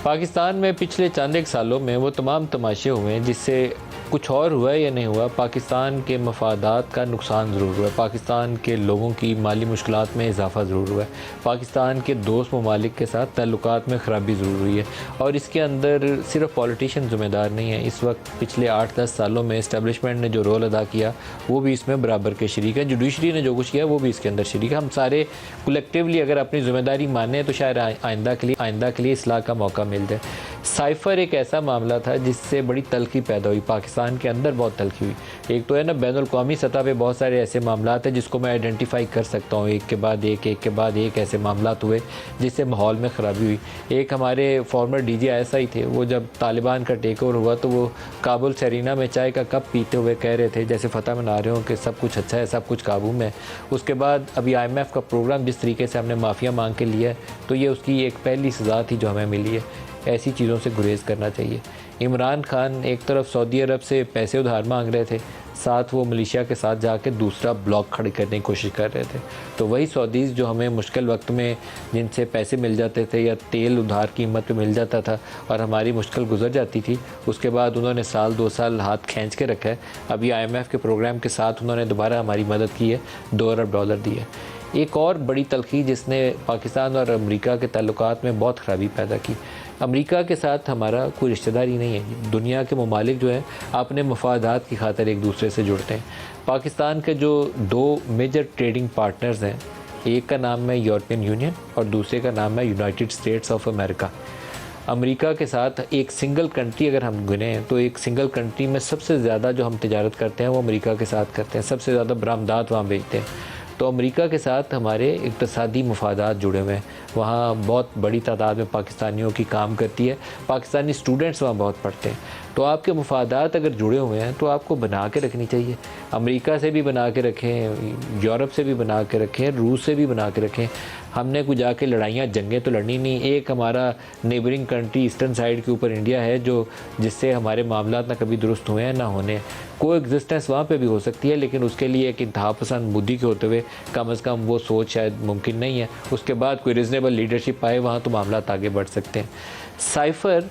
पाकिस्तान में पिछले चंद एक सालों में वो तमाम तमाशे हुए हैं जिससे कुछ और हुआ या नहीं हुआ, पाकिस्तान के मफादात का नुकसान ज़रूर हुआ है, पाकिस्तान के लोगों की माली मुश्किलात में इजाफ़ा ज़रूर हुआ है, पाकिस्तान के दोस्त ममालिक के साथ ताल्लुकात में ख़राबी ज़रूर हुई है। और इसके अंदर सिर्फ पॉलिटिशियन ज़िम्मेदार नहीं है। इस वक्त पिछले 8-10 सालों में इस्टेब्लिशमेंट ने जो रोल अदा किया वो भी इसमें बराबर के शरीक है। जुडिशरी ने जो कुछ किया वो भी इसके अंदर शरीक है। हम सारे कलेक्टिवली अगर अपनी ज़िम्मेदारी माने तो शायद आइंदा के लिए इसलाह का मौका मिल जाए। साइफ़र एक ऐसा मामला था जिससे बड़ी तल्खी पैदा हुई, पाकिस्तान के अंदर बहुत तल्खी हुई। एक तो है ना, बैनुल क़ौमी सतह पे बहुत सारे ऐसे मामला हैं जिसको मैं आइडेंटिफाई कर सकता हूँ, एक के बाद एक ऐसे मामला हुए जिससे माहौल में ख़राबी हुई। एक हमारे फॉर्मर DG ISI थे, वो जब तालिबान का टेक ओवर हुआ तो वो काबुल सेरीना में चाय का कप पीते हुए कह रहे थे जैसे फतह मना रहे हो कि सब कुछ अच्छा है, सब कुछ काबू में। उसके बाद अभी IMF का प्रोग्राम जिस तरीके से हमने माफ़िया मांग के लिया है तो ये उसकी एक पहली सज़ा थी जो हमें मिली है। ऐसी चीज़ों से गुरेज़ करना चाहिए। इमरान खान एक तरफ सऊदी अरब से पैसे उधार मांग रहे थे, साथ वो मलेशिया के साथ जाके दूसरा ब्लॉक खड़े करने की कोशिश कर रहे थे। तो वही सऊदीज़ जो हमें मुश्किल वक्त में जिनसे पैसे मिल जाते थे या तेल उधार कीमत पे मिल जाता था और हमारी मुश्किल गुजर जाती थी, उसके बाद उन्होंने साल 2 साल हाथ खींच के रखा है। अभी IMF के प्रोग्राम के साथ उन्होंने दोबारा हमारी मदद की है, $2 अरब दिए। एक और बड़ी तल्खी जिसने पाकिस्तान और अमेरिका के ताल्लुकात में बहुत ख़राबी पैदा की, अमेरिका के साथ हमारा कोई रिश्तेदारी नहीं है। दुनिया के ममालिक जो हैं अपने मफादात की खातिर एक दूसरे से जुड़ते हैं। पाकिस्तान के जो 2 मेजर ट्रेडिंग पार्टनर्स हैं, एक का नाम है यूरोपियन यूनियन और दूसरे का नाम है United states of America. America के साथ एक सिंगल कंट्री अगर हम गिने तो एक सिंगल कंट्री में सबसे ज़्यादा जो हम तिजारत करते हैं वो अमेरिका के साथ करते हैं, सबसे ज़्यादा बरामदात वहाँ बेचते हैं। तो अमेरिका के साथ हमारे इक़्तिसादी मफादात जुड़े हुए हैं। वहाँ बहुत बड़ी तादाद में पाकिस्तानियों की काम करती है, पाकिस्तानी स्टूडेंट्स वहाँ बहुत पढ़ते हैं। तो आपके मफादात अगर जुड़े हुए हैं तो आपको बना के रखनी चाहिए। अमेरिका से भी बना के रखें, यूरोप से भी बना के रखें, रूस से भी बना के रखें। हमने कुछ जाके लड़ाइयाँ जंगें तो लड़नी नहीं। एक हमारा नेबरिंग कंट्री ईस्टर्न साइड के ऊपर इंडिया है जो जिससे हमारे मामला ना कभी दुरुस्त हुए हैं ना होने। को एग्जिस्टेंस वहाँ पे भी हो सकती है लेकिन उसके लिए एक इंतहा पसंद बुद्धि के होते हुए कम से कम वो सोच शायद मुमकिन नहीं है। उसके बाद कोई रीजनेबल लीडरशिप आए वहाँ तो मामला आगे बढ़ सकते हैं। साइफ़र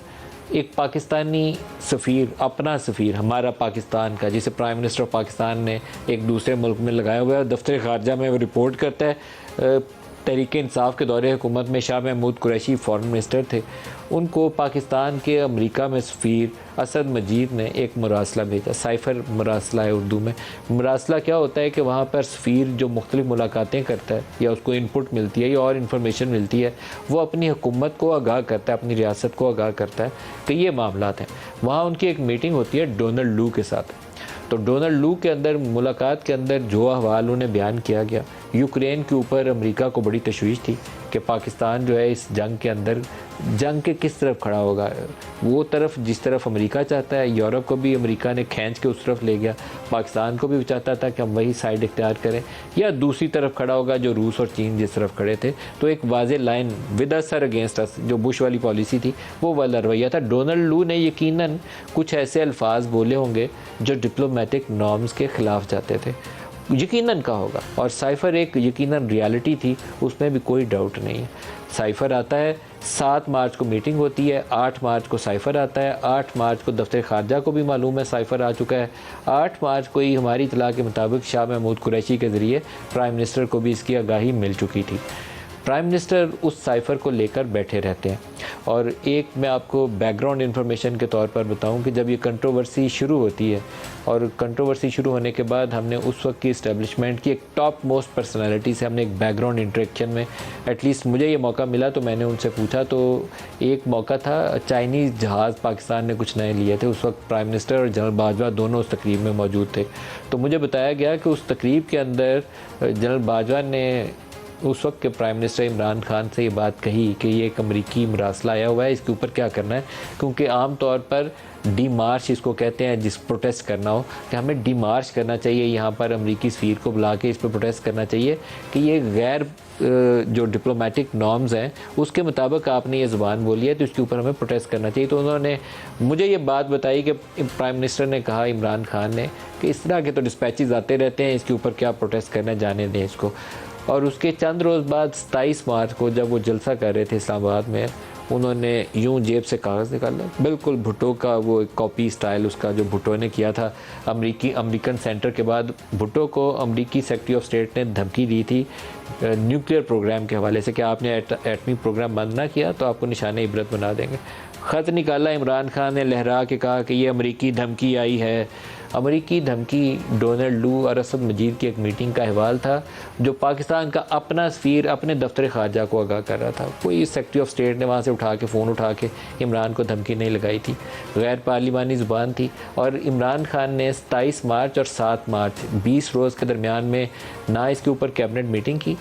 एक पाकिस्तानी सफ़ीर, अपना सफ़ीर हमारा पाकिस्तान का, जिसे प्राइम मिनिस्टर ऑफ पाकिस्तान ने एक दूसरे मुल्क में लगाया हुआ है, दफ्तर ख़ारजा में वो रिपोर्ट करता है। तहरीक इंसाफ के दौरे हुकूमत में शाह महमूद कुरैशी फॉरेन मिनिस्टर थे, उनको पाकिस्तान के अमेरिका में सफ़ीर असद मजीद ने एक मुरासला भेजा। साइफ़र मुरासला है उर्दू में। मुरासला क्या होता है कि वहाँ पर सफ़ीर जो मुख्तलिफ़ मुलाकातें करता है या उसको इनपुट मिलती है या और इन्फॉर्मेशन मिलती है, वो अपनी हुकूमत को आगाह करता है, अपनी रियासत को आगाह करता है कि ये मामलात हैं। वहाँ उनकी एक मीटिंग होती है डोनाल्ड लू के साथ। तो डोनाल्ड लू के अंदर मुलाकात के अंदर जो अहवाल उन्हें बयान किया गया, यूक्रेन के ऊपर अमेरिका को बड़ी तशवीश थी कि पाकिस्तान जो है इस जंग के अंदर जंग के किस तरफ खड़ा होगा। वो तरफ जिस तरफ अमेरिका चाहता है, यूरोप को भी अमेरिका ने खींच के उस तरफ ले गया, पाकिस्तान को भी चाहता था कि हम वही साइड इख्तियार करें, या दूसरी तरफ खड़ा होगा जो रूस और चीन जिस तरफ खड़े थे। तो एक वाज़ेह line with us sir against us, जो बुश वाली पॉलिसी थी वो वाला रवैया था। डोनाल्ड लू ने यकीनन कुछ ऐसे अल्फाज बोले होंगे जो डिप्लोमेटिक नॉर्म्स के ख़िलाफ़ जाते थे, यकीनन का होगा। और साइफ़र एक यकीनन रियलिटी थी, उसमें भी कोई डाउट नहीं है। साइफ़र आता है, 7 मार्च को मीटिंग होती है, 8 मार्च को साइफ़र आता है, 8 मार्च को दफ्तर ख़ारजा को भी मालूम है साइफ़र आ चुका है। 8 मार्च को ही हमारी इतला के मुताबिक शाह महमूद कुरैशी के ज़रिए प्राइम मिनिस्टर को भी इसकी आगाही मिल चुकी थी। प्राइम मिनिस्टर उस साइफ़र को लेकर बैठे रहते हैं। और एक मैं आपको बैकग्राउंड इन्फॉर्मेशन के तौर पर बताऊं कि जब ये कंट्रोवर्सी शुरू होती है और कंट्रोवर्सी शुरू होने के बाद हमने उस वक्त की इस्टेब्लिशमेंट की एक टॉप मोस्ट पर्सनैलिटी से हमने एक बैकग्राउंड इंटरेक्शन में एटलीस्ट मुझे ये मौका मिला तो मैंने उनसे पूछा। तो एक मौका था, चाइनीज़ जहाज़ पाकिस्तान ने कुछ नए लिए थे, उस वक्त प्राइम मिनिस्टर और जनरल बाजवा दोनों उस तकरीब में मौजूद थे। तो मुझे बताया गया कि उस तकरीब के अंदर जनरल बाजवा ने उस वक्त के प्राइम मिनिस्टर इमरान खान से ये बात कही कि ये एक अमरीकी मुरासला आया हुआ है, इसके ऊपर क्या करना है। क्योंकि आम तौर पर डी मार्च इसको कहते हैं, जिस प्रोटेस्ट करना हो कि हमें डी मार्च करना चाहिए, यहाँ पर अमरीकी सफ़ीर को बुला के इस पर प्रोटेस्ट करना चाहिए कि ये गैर जो डिप्लोमेटिक नॉर्म्स हैं उसके मुताबिक आपने ये ज़ुबान बोली है तो इसके ऊपर हमें प्रोटेस्ट करना चाहिए। तो उन्होंने मुझे ये बात बताई कि प्राइम मिनिस्टर ने कहा, इमरान खान ने, कि इस तरह के तो डिस्पैचेस आते रहते हैं, इसके ऊपर क्या प्रोटेस्ट करना, जाने दें इसको। और उसके चंद रोज़ बाद 27 मार्च को जब वो जलसा कर रहे थे इस्लामाबाद में, उन्होंने यूं जेब से कागज़ निकाला, बिल्कुल भुट्टो का वो कॉपी स्टाइल उसका जो भुट्टो ने किया था। अमेरिकन सेंटर के बाद भुट्टो को अमेरिकी सेक्रेटरी ऑफ स्टेट ने धमकी दी थी न्यूक्लियर प्रोग्राम के हवाले से कि आपने एटमी प्रोग्राम बंद ना किया तो आपको निशाने इबरत बना देंगे। ख़त निकाला, इमरान खान ने लहरा के कहा कि ये अमेरिकी धमकी आई है। अमेरिकी धमकी डोनाल्ड लू और असद मजीद की एक मीटिंग का अहवाल था जो पाकिस्तान का अपना सफ़ीर अपने दफ्तर ख़ारजा को आगाह कर रहा था। कोई सेक्रेटरी ऑफ स्टेट ने वहाँ से उठा के फ़ोन उठा के इमरान को धमकी नहीं लगाई थी, गैर पार्लिमानी ज़ुबान थी। और इमरान खान ने 27 मार्च और 7 मार्च 20 रोज़ के दरमियान में ना इसके ऊपर कैबिनेट मीटिंग की,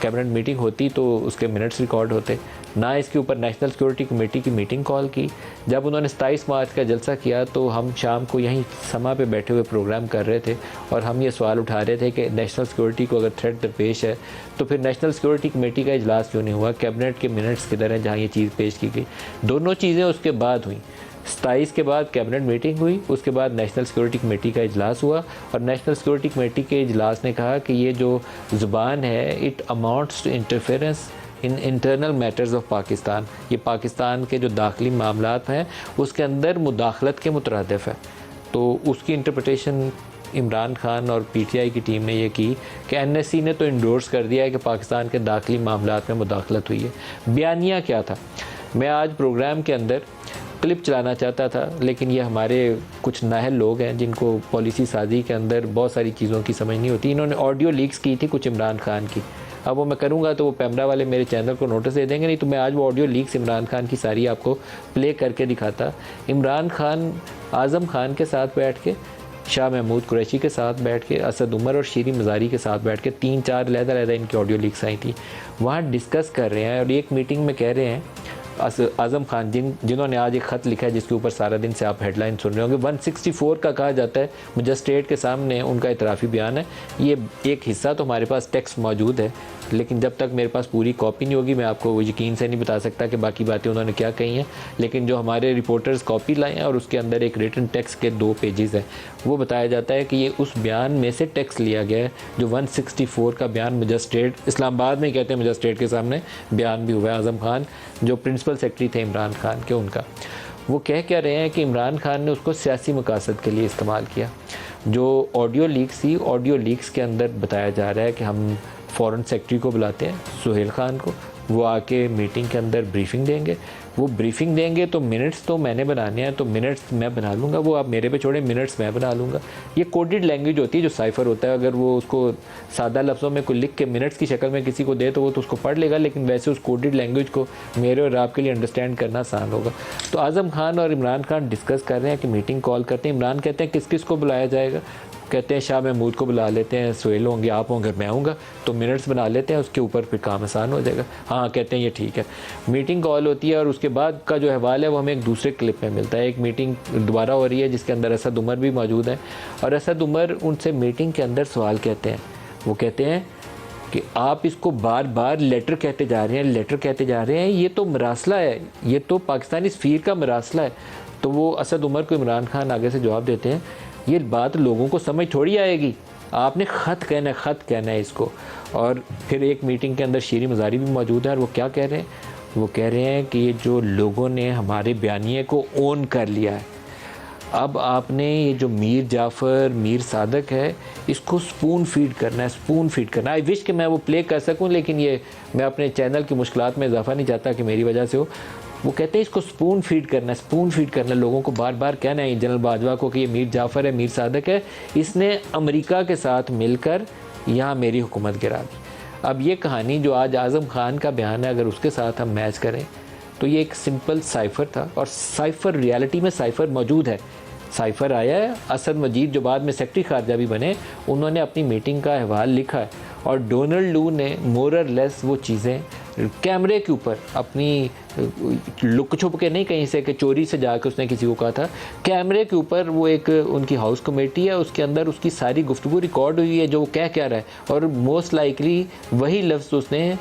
कैबिनेट मीटिंग होती तो उसके मिनट्स रिकॉर्ड होते, ना इसके ऊपर नेशनल सिक्योरिटी कमेटी की मीटिंग कॉल की। जब उन्होंने 27 मार्च का जलसा किया तो हम शाम को यहीं समा पे बैठे हुए प्रोग्राम कर रहे थे और हम ये सवाल उठा रहे थे कि नेशनल सिक्योरिटी को अगर थ्रेट दरपेश है तो फिर नेशनल सिक्योरिटी कमेटी का इजलास क्यों नहीं हुआ, कैबिनेट के मिनट्स किधर हैं जहाँ ये चीज़ पेश की गई। दोनों चीज़ें उसके बाद हुई। 27 के बाद कैबिनेट मीटिंग हुई, उसके बाद नेशनल सिक्योरिटी कमेटी का इजलास हुआ और नेशनल सिक्योरिटी कमेटी के इजलास ने कहा कि ये जो ज़ुबान है it amounts to interference in internal matters of Pakistan, ये पाकिस्तान के जो दाखिली मामलात हैं उसके अंदर मुदाखलत के मुतरादिफ है। तो उसकी इंटरप्रटेशन इमरान खान और पीटीआई की टीम ने ये की कि एनएससी ने तो इंडोर्स कर दिया है कि पाकिस्तान के दाखिली मामलात में मुदाखलत हुई है। बयानिया क्या था? मैं आज प्रोग्राम के अंदर क्लिप चलाना चाहता था लेकिन ये हमारे कुछ नाहल लोग हैं जिनको पॉलिसी साजी के अंदर बहुत सारी चीज़ों की समझ नहीं होती। इन्होंने ऑडियो लीक्स की थी कुछ इमरान खान की। अब वो मैं करूँगा तो वो पैमरा वाले मेरे चैनल को नोटिस दे देंगे, नहीं तो मैं आज वो ऑडियो लीक्स इमरान खान की सारी आपको प्ले करके दिखाता। इमरान खान आज़म खान के साथ बैठ के, शाह महमूद कुरैशी के साथ बैठ के, असद उमर और शीरी मज़ारी के साथ बैठ के 3-4 अलग-अलग इनकी ऑडियो लीक्स आई थी, वहाँ डिस्कस कर रहे हैं और एक मीटिंग में कह रहे हैं आज़म खान जिन्होंने आज एक ख़त लिखा है जिसके ऊपर सारा दिन से आप हेडलाइन सुन रहे होंगे। 164 का कहा जाता है, मजिस्ट्रेट के सामने उनका इतराफ़ी बयान है। ये एक हिस्सा तो हमारे पास टेक्स्ट मौजूद है लेकिन जब तक मेरे पास पूरी कॉपी नहीं होगी मैं आपको वो यकीन से नहीं बता सकता कि बाकी बातें उन्होंने क्या कही हैं। लेकिन जो हमारे रिपोर्टर्स कॉपी लाए हैं और उसके अंदर एक रिटन टेक्स्ट के 2 पेजेस हैं, वो बताया जाता है कि ये उस बयान में से टेक्स्ट लिया गया है जो 164 का बयान मजिस्ट्रेट इस्लामाबाद में कहते हैं, मजिस्ट्रेट के सामने बयान भी हुआ है। आज़म खान जो प्रिंसिपल सेक्रेटरी थे इमरान खान के, उनका वो कह क्या रहे हैं कि इमरान खान ने उसको सियासी मकासद के लिए इस्तेमाल किया। जो ऑडियो लीक्स थी, ऑडियो लीक्स के अंदर बताया जा रहा है कि हम फॉरेन सेक्रेटरी को बुलाते हैं सुहेल खान को, वो आके मीटिंग के अंदर ब्रीफिंग देंगे। वो ब्रीफिंग देंगे तो मिनट्स तो मैंने बनाने हैं, तो मिनट्स मैं बना लूँगा, वो आप मेरे पे छोड़े, मिनट्स मैं बना लूँगा। ये कोडेड लैंग्वेज होती है जो साइफ़र होता है, अगर वो उसको सादा लफ्ज़ों में कोई लिख के मिनट्स की शक्ल में किसी को दे तो वो तो उसको पढ़ लेगा, लेकिन वैसे उस कोडेड लैंग्वेज को मेरे और आपके लिए अंडरस्टैंड करना आसान होगा। तो आज़म खान और इमरान खान डिस्कस कर रहे हैं कि मीटिंग कॉल करते हैं। इमरान कहते हैं किस किस को बुलाया जाएगा, कहते हैं शाह महमूद को बुला लेते हैं, सुहेल होंगे, आप होंगे, मैं होऊंगा, तो मिनट्स बना लेते हैं, उसके ऊपर फिर काम आसान हो जाएगा। हाँ कहते हैं ये ठीक है। मीटिंग कॉल होती है और उसके बाद का जो अहवाल है वो हमें एक दूसरे क्लिप में मिलता है। एक मीटिंग दोबारा हो रही है जिसके अंदर असद उमर भी मौजूद है और असद उमर उनसे मीटिंग के अंदर सवाल कहते हैं। वो कहते हैं कि आप इसको बार बार लेटर कहते जा रहे हैं, लेटर कहते जा रहे हैं, ये तो मरासला है, ये तो पाकिस्तानी सफ़ीर का मरासला है। तो वो असद उमर को इमरान खान आगे से जवाब देते हैं, ये बात लोगों को समझ थोड़ी आएगी, आपने ख़त कहना है इसको। और फिर एक मीटिंग के अंदर शीरी मज़ारी भी मौजूद है और वो क्या कह रहे हैं, वो कह रहे हैं कि ये जो लोगों ने हमारे बयानिए को ओन कर लिया है, अब आपने ये जो मीर जाफ़र, मीर सादक है, इसको स्पून फीड करना है, स्पून फीड करना है। आई विश कि मैं वो प्ले कर सकूं, लेकिन ये मैं अपने चैनल की मुश्किलात में इजाफा नहीं चाहता कि मेरी वजह से हो। वो कहते हैं इसको स्पून फीड करना है, स्पून फीड करना है, लोगों को बार बार कहना है जनरल बाजवा को कि ये मीर जाफ़र है, मीर सादक है, इसने अमेरिका के साथ मिलकर यहाँ मेरी हुकूमत गिरा दी। अब ये कहानी जो आज आज़म खान का बयान है, अगर उसके साथ हम मैच करें तो ये एक सिंपल साइफ़र था और साइफ़र रियलिटी में साइफ़र मौजूद है। साइफ़र आया है, असद मजीद जो बाद में सेक्रेटरी खारजा भी बने, उन्होंने अपनी मीटिंग का अहवाल लिखा है और डोनाल्ड लू ने मोर और लेस वो चीज़ें कैमरे के ऊपर अपनी लुक छुप के नहीं, कहीं से कि चोरी से जाकर उसने किसी को कहा था, कैमरे के ऊपर वो एक उनकी हाउस कमेटी है, उसके अंदर उसकी सारी गुफ्तगू रिकॉर्ड हुई है जो वो क्या रहा है। और मोस्ट लाइकली वही लफ्ज़ उसने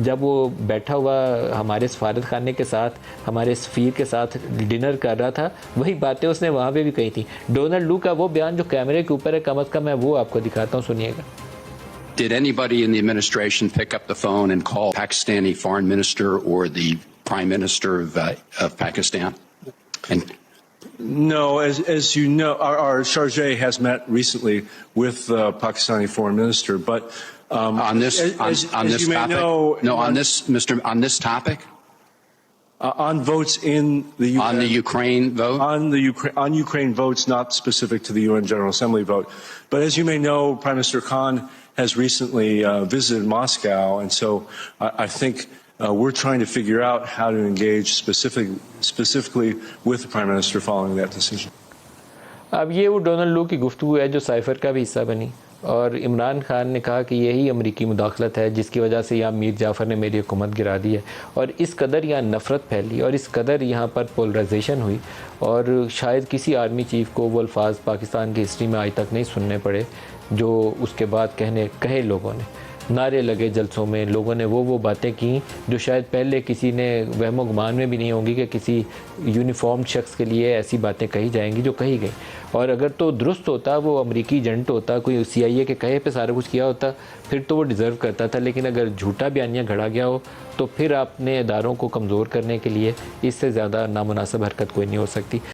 जब वो बैठा हुआ हमारे सफारत खाने के साथ, हमारे सफ़ीर के साथ डिनर कर रहा था, वही बातें उसने वहाँ पे भी कही थी। डोनाल्ड लू का वो बयान जो कैमरे के ऊपर है, कम अज़ कम मैं वो आपको दिखाता हूँ, सुनिएगा। Did anybody in the administration pick up the phone and call Pakistani foreign minister or the Prime Minister of Pakistan? And No, as you know, our Chargé has met recently with the Pakistani foreign minister, but on this topic? No, on this topic? On votes in the UN, On the Ukraine vote? on Ukraine votes, not specific to the UN General Assembly vote. But as you may know, Prime Minister Khan has recently visited Moscow, and so I think we're trying to figure out how to engage specifically with the Prime Minister following that decision. अब ये वो Donald लू की गुफ्तगू है जो cipher का भी हिस्सा बनी, और इमरान खान ने कहा कि यही अमरीकी मुदाखलत है जिसकी वजह से यहाँ मीर जाफ़र ने मेरी हुकूमत गिरा दी है, और इस कदर यहाँ नफ़रत फैली और इस कदर यहाँ पर पोलराइजेशन हुई, और शायद किसी आर्मी चीफ़ को वो अल्फाज पाकिस्तान की हिस्ट्री में आज तक नहीं सुनने पड़े जो उसके बाद कहे लोगों ने। नारे लगे जलसों में, लोगों ने वो बातें की जो शायद पहले किसी ने वहमो गुमान में भी नहीं होंगी कि किसी यूनिफॉर्म शख्स के लिए ऐसी बातें कही जाएंगी जो कही गई। और अगर तो दुरुस्त होता, वो अमरीकी एजेंट होता, कोई CIA के कहे पे सारा कुछ किया होता, फिर तो वो डिज़र्व करता था। लेकिन अगर झूठा बयानिया घड़ा गया हो तो फिर अपने इदारों को कमज़ोर करने के लिए इससे ज़्यादा नामुनासिब हरकत कोई नहीं हो सकती।